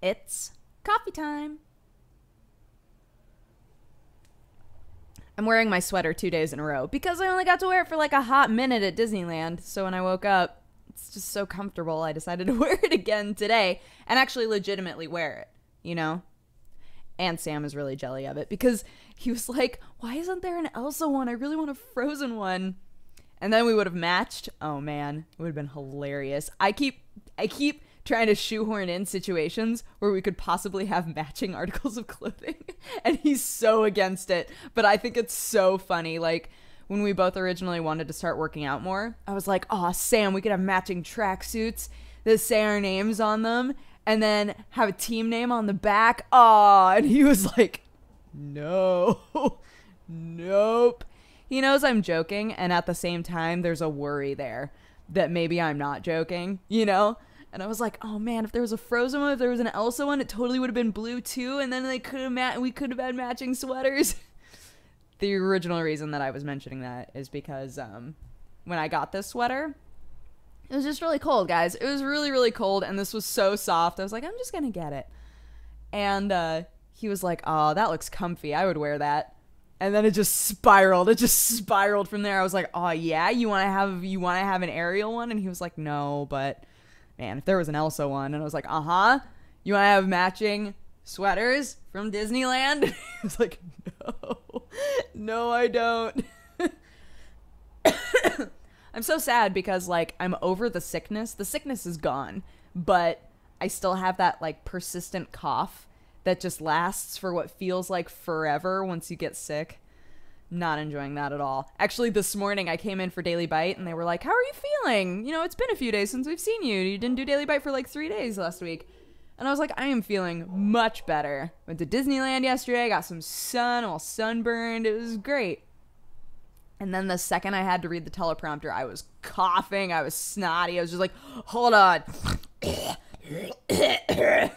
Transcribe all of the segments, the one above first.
It's coffee time. I'm wearing my sweater 2 days in a row because I only got to wear it for like a hot minute at Disneyland. So when I woke up, it's just so comfortable. I decided to wear it again today and actually legitimately wear it, you know? And Sam is really jelly of it because he was like, why isn't there an Elsa one? I really want a Frozen one. And then we would have matched. Oh man, it would have been hilarious. I keep trying to shoehorn in situations where we could possibly have matching articles of clothing, and he's so against it. But I think it's so funny. Like when we both originally wanted to start working out more, I was like, "Oh, Sam, we could have matching tracksuits that say our names on them, and then have a team name on the back." Oh, and he was like, "No, nope." He knows I'm joking, and at the same time, there's a worry there that maybe I'm not joking, you know? And I was like, oh man, if there was a Frozen one, if there was an Elsa one, it totally would have been blue too, and then we could have had matching sweaters. The original reason that I was mentioning that is because when I got this sweater, it was just really cold, guys. It was really, really cold, and this was so soft. I was like, I'm just gonna get it. And he was like, oh, that looks comfy. I would wear that. And then it just spiraled. It just spiraled from there. I was like, oh yeah, you want to have an Ariel one? And he was like, no, but man, if there was an Elsa one. And I was like, uh-huh. You want to have matching sweaters from Disneyland? He was like, no. No, I don't. I'm so sad because, like, I'm over the sickness. The sickness is gone. But I still have that, like, persistent cough that just lasts for what feels like forever once you get sick. Not enjoying that at all. Actually, this morning I came in for Daily Bite and they were like, how are you feeling? You know, it's been a few days since we've seen you. You didn't do Daily Bite for like 3 days last week. And I was like, I am feeling much better. Went to Disneyland yesterday, got some sun, all sunburned. It was great. And then the second I had to read the teleprompter, I was coughing, I was snotty. I was just like, hold on.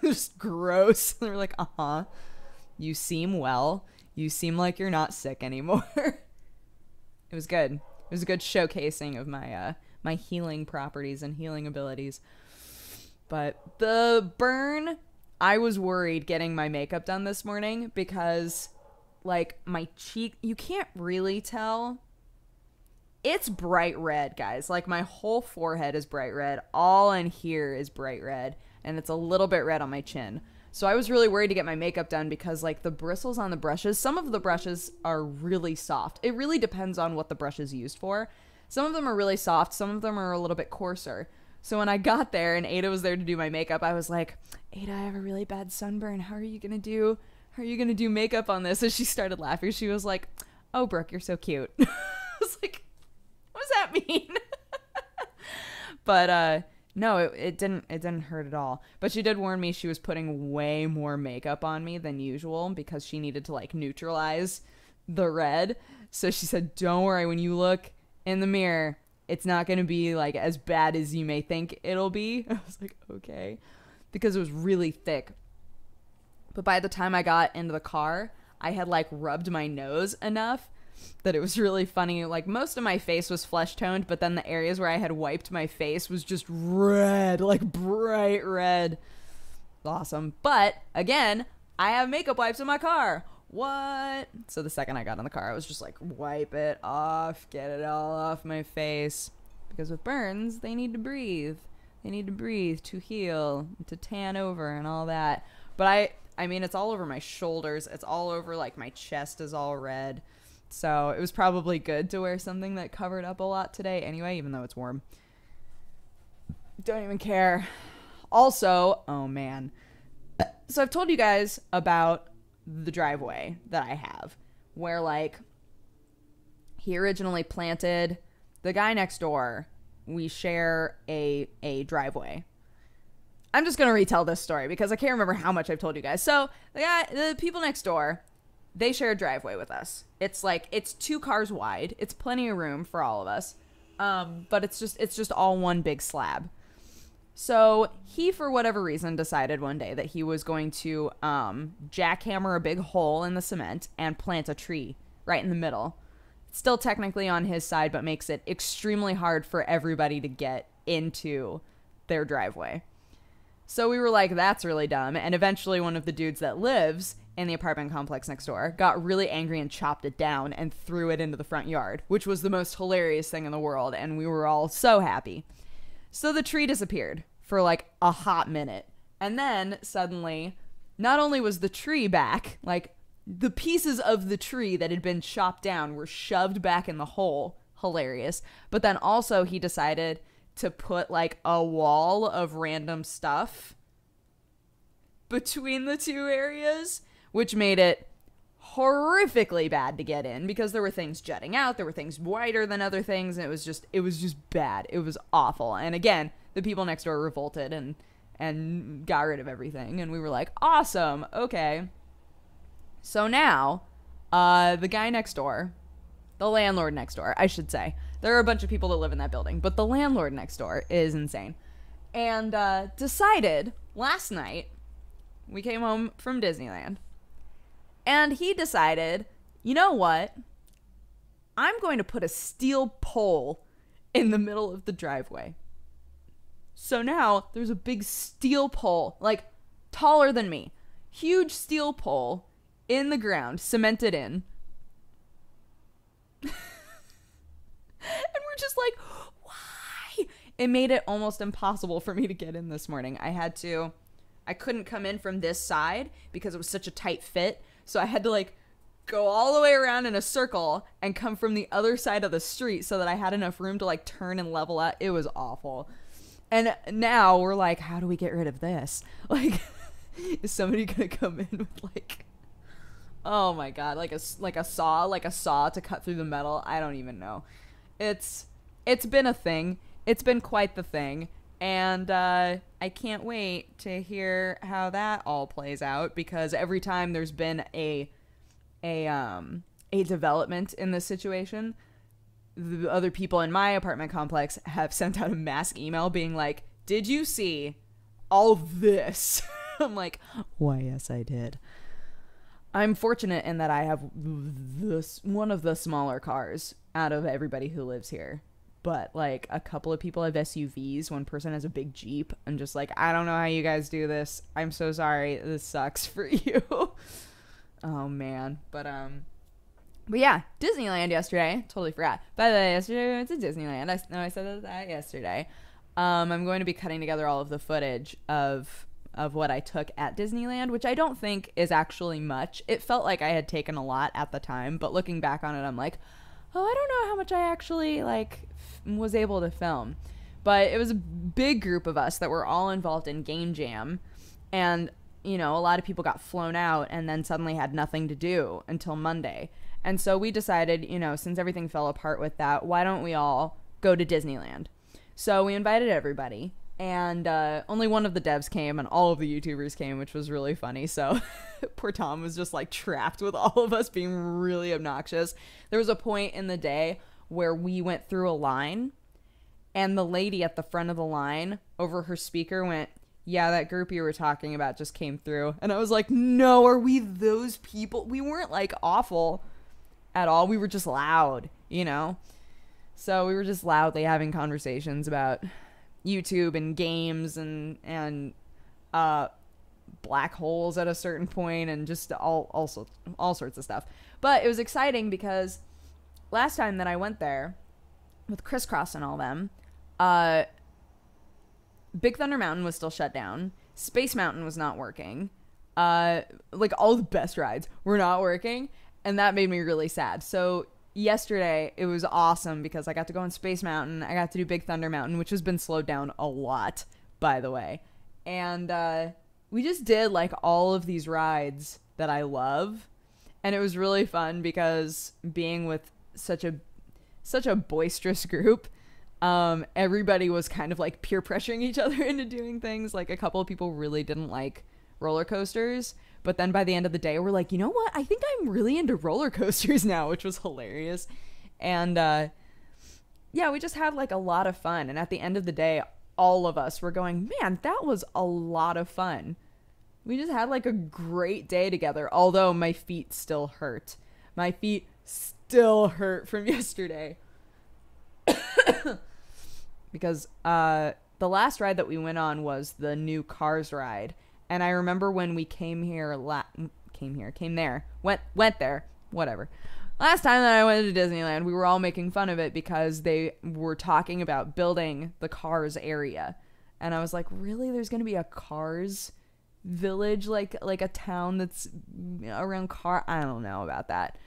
Just gross. They were like, uh-huh. You seem well. You seem like you're not sick anymore. It was good. It was a good showcasing of my my healing properties and healing abilities. But the burn, I was worried getting my makeup done this morning because, like, my cheek, you can't really tell. It's bright red, guys. Like, my whole forehead is bright red. All in here is bright red. And it's a little bit red on my chin. So I was really worried to get my makeup done because, like, the bristles on the brushes, some of the brushes are really soft. It really depends on what the brush is used for. Some of them are really soft. Some of them are a little bit coarser. So when I got there and Ada was there to do my makeup, I was like, Ada, I have a really bad sunburn. How are you going to do makeup on this? And she started laughing. She was like, oh, Brooke, you're so cute. I was like, what does that mean? But no, it didn't hurt at all. But she did warn me she was putting way more makeup on me than usual because she needed to, like, neutralize the red. So she said, don't worry, when you look in the mirror, it's not going to be, like, as bad as you may think it'll be. I was like, okay. Because it was really thick. But by the time I got into the car, I had, like, rubbed my nose enough that it was really funny. Like, most of my face was flesh toned, but then the areas where I had wiped my face was just red, like bright red. Awesome. But again, I have makeup wipes in my car. What? So the second I got in the car, I was just like, wipe it off, get it all off my face. Because with burns, they need to breathe. They need to breathe to heal, to tan over and all that. But I mean, it's all over my shoulders. It's all over, like, my chest is all red. So it was probably good to wear something that covered up a lot today anyway, even though it's warm. Don't even care. Also, oh man. So I've told you guys about the driveway that I have, where, like, he originally planted, the guy next door, we share a driveway. I'm just going to retell this story because I can't remember how much I've told you guys. So the people next door, they share a driveway with us. It's like, it's 2 cars wide. It's plenty of room for all of us. But it's just all one big slab. So he, for whatever reason, decided one day that he was going to jackhammer a big hole in the cement and plant a tree right in the middle. It's still technically on his side, but makes it extremely hard for everybody to get into their driveway. So we were like, that's really dumb. And eventually one of the dudes that lives in the apartment complex next door got really angry and chopped it down and threw it into the front yard, which was the most hilarious thing in the world. And we were all so happy. So the tree disappeared for like a hot minute. And then suddenly, not only was the tree back, like the pieces of the tree that had been chopped down were shoved back in the hole. Hilarious. But then also he decided to put like a wall of random stuff between the two areas, which made it horrifically bad to get in because there were things jutting out, there were things wider than other things, and it was just bad. It was awful. And again, the people next door revolted and got rid of everything, and we were like, awesome, okay. So now the guy next door, the landlord next door, I should say. There are a bunch of people that live in that building, but the landlord next door is insane. And decided last night, we came home from Disneyland, and he decided, you know what? I'm going to put a steel pole in the middle of the driveway. So now there's a big steel pole, like taller than me, huge steel pole in the ground, cemented in. And we're just like, why? It made it almost impossible for me to get in this morning. I couldn't come in from this side because it was such a tight fit. So I had to like go all the way around in a circle and come from the other side of the street so that I had enough room to like turn and level out. It was awful. And now we're like, how do we get rid of this? Like, is somebody gonna come in with like, oh my god, like a saw to cut through the metal? I don't even know. It's been a thing. It's been quite the thing. And I can't wait to hear how that all plays out, because every time there's been a development in this situation, the other people in my apartment complex have sent out a mass email being like, did you see all this? I'm like, why, yes, I did. I'm fortunate in that I have one of the smaller cars out of everybody who lives here. But, like, a couple of people have SUVs. One person has a big Jeep. I'm just like, I don't know how you guys do this. I'm so sorry. This sucks for you. Oh, man. But yeah, Disneyland yesterday. Totally forgot. By the way, yesterday we went to Disneyland. I said that yesterday. I'm going to be cutting together all of the footage of what I took at Disneyland, which I don't think is actually much. It felt like I had taken a lot at the time, but looking back on it, I'm like, oh, I don't know how much I actually, like, was able to film. But it was a big group of us that were all involved in Game Jam, and, you know, a lot of people got flown out and then suddenly had nothing to do until Monday. And so we decided, you know, since everything fell apart with that, why don't we all go to Disneyland? So we invited everybody, and only one of the devs came, and all of the YouTubers came, which was really funny. So poor Tom was just like trapped with all of us being really obnoxious. There was a point in the day where we went through a line, and the lady at the front of the line over her speaker went, yeah, that group you were talking about just came through. And I was like, no, are we those people? We weren't like awful at all. We were just loud, you know? So we were just loudly having conversations about YouTube and games and black holes at a certain point, and just all sorts of stuff. But it was exciting because last time that I went there with Crisscross and all them, Big Thunder Mountain was still shut down. Space Mountain was not working. Like all the best rides were not working, and that made me really sad. So yesterday it was awesome because I got to go on Space Mountain. I got to do Big Thunder Mountain, which has been slowed down a lot, by the way. And we just did like all of these rides that I love, and it was really fun because being with such a boisterous group, everybody was kind of like peer pressuring each other into doing things. Like a couple of people really didn't like roller coasters, but then by the end of the day we're like, you know what, I think I'm really into roller coasters now, which was hilarious. And yeah, we just had like a lot of fun, and at the end of the day all of us were going, man, that was a lot of fun. We just had like a great day together, although my feet still hurt. My feet still hurt from yesterday. Because the last ride that we went on was the new Cars ride. And I remember when we went there, whatever. Last time that I went to Disneyland, we were all making fun of it because they were talking about building the Cars area. And I was like, really? There's going to be a Cars village, like a town that's around car? I don't know about that.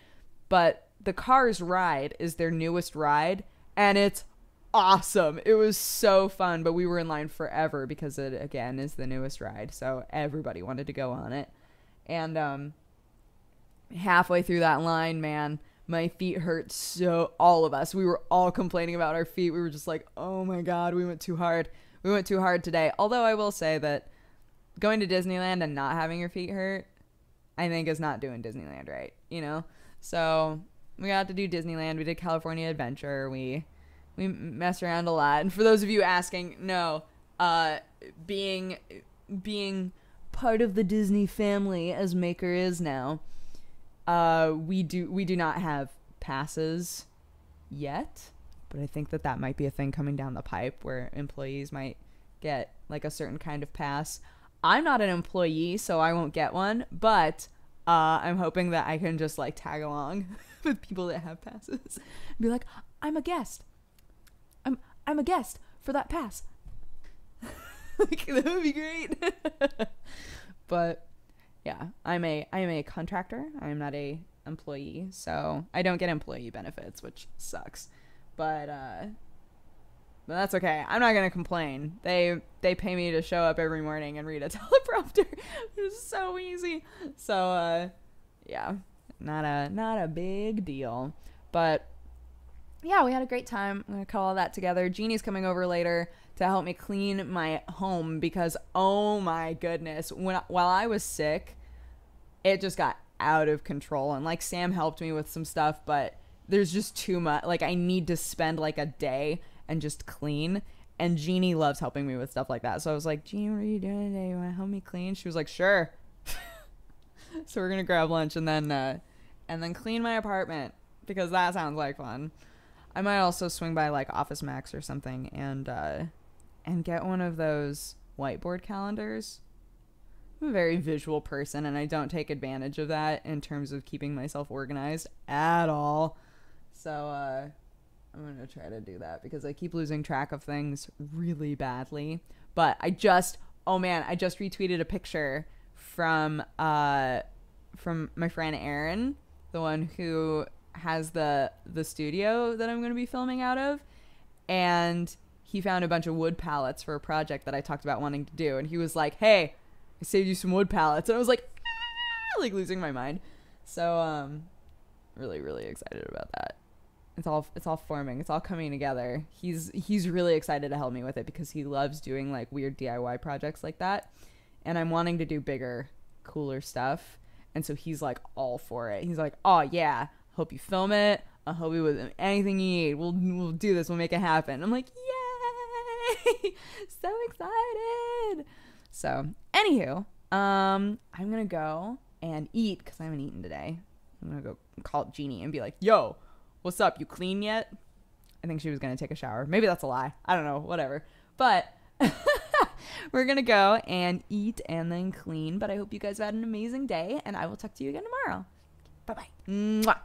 But the Cars ride is their newest ride, and it's awesome. It was so fun, but we were in line forever because it, again, is the newest ride. So everybody wanted to go on it. And halfway through that line, man, my feet hurt. So all of us, we were all complaining about our feet. We were just like, oh my God, we went too hard. We went too hard today. Although I will say that going to Disneyland and not having your feet hurt, I think is not doing Disneyland right, you know? So we got to do Disneyland. We did California Adventure. We messed around a lot. And for those of you asking, no, being part of the Disney family as Maker is now, we do not have passes yet, but I think that might be a thing coming down the pipe where employees might get like a certain kind of pass. I'm not an employee, so I won't get one, but I'm hoping that I can just like tag along with people that have passes and be like, I'm a guest. I'm a guest for that pass. Like, that would be great. But yeah, I'm a contractor. I'm not a employee, so I don't get employee benefits, which sucks. But that's okay. I'm not gonna complain. They pay me to show up every morning and read a teleprompter. It's so easy. So yeah, not a big deal. But yeah, we had a great time. I'm gonna cut all that together. Jeannie's coming over later to help me clean my home because, oh my goodness, while I was sick, it just got out of control. And like, Sam helped me with some stuff, but there's just too much. Like, I need to spend like a day and just clean. And Jeannie loves helping me with stuff like that. So I was like, Jeannie, what are you doing today? You want to help me clean? She was like, sure. So we're gonna grab lunch and then clean my apartment because that sounds like fun. I might also swing by like Office Max or something and get one of those whiteboard calendars. I'm a very visual person and I don't take advantage of that in terms of keeping myself organized at all. So I'm going to try to do that because I keep losing track of things really badly. But I just retweeted a picture from my friend Aaron, the one who has the studio that I'm going to be filming out of, and he found a bunch of wood pallets for a project that I talked about wanting to do, and he was like, hey, I saved you some wood pallets, and I was like, ah! Like losing my mind. So really, really excited about that. It's all forming, it's all coming together. He's really excited to help me with it because he loves doing like weird DIY projects like that, and I'm wanting to do bigger, cooler stuff, and so he's like all for it. He's like, oh yeah, hope you film it. I'll help you with anything you need. We'll do this. We'll make it happen. I'm like, yay! So excited. So, anywho, I'm gonna go and eat because I haven't eaten today. I'm gonna go call Jeannie and be like, yo, what's up? You clean yet? I think she was gonna take a shower. Maybe that's a lie. I don't know. Whatever. But we're gonna go and eat and then clean. But I hope you guys have had an amazing day, and I will talk to you again tomorrow. Bye-bye. Mwah.